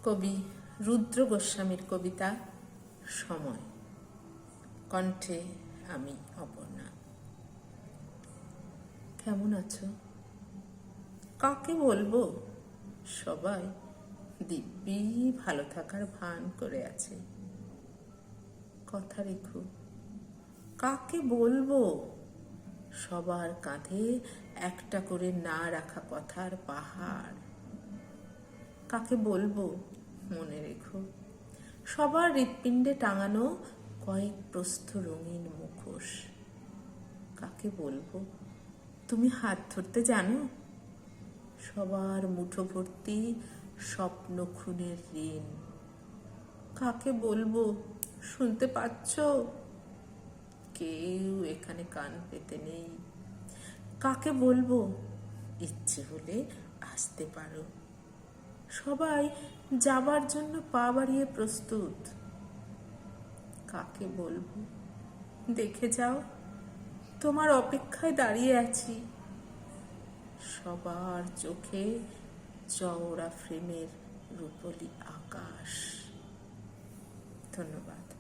কবি রুদ্র গোস্বামীর কবিতা সময়। কণ্ঠে আমি অপর্ণা। কেমন আছো? কাকে বলবো? সবাই দিব্যি ভালো থাকার ভান করে আছে। কথা রেখো, কাকে বলবো? সবার কাঁধে একটা করে না রাখা কথার পাহাড়। কাকে বলবো? মনে রেখো, সবার হৃৎপিণ্ডে টাঙানো কয়েক প্রস্থ রঙিন মুখোশ। কাকে বলবো? তুমি হাত ধরতে জানো? সবার মুঠো ভর্তি স্বপ্ন খুনের ঋণ। কাকে বলবো? শুনতে পাচ্ছ? কেউ এখানে কান পেতে নেই। কাকে বলবো? ইচ্ছে হলে আসতে পারো। সবাই যাবার জন্য পা বাড়িয়ে প্রস্তুত। কাকে বলবো? দেখে যাও, তোমার অপেক্ষায় দাঁড়িয়ে আছি। সবার চোখে চওড়া ফ্রেমের রূপলি আকাশ। ধন্যবাদ।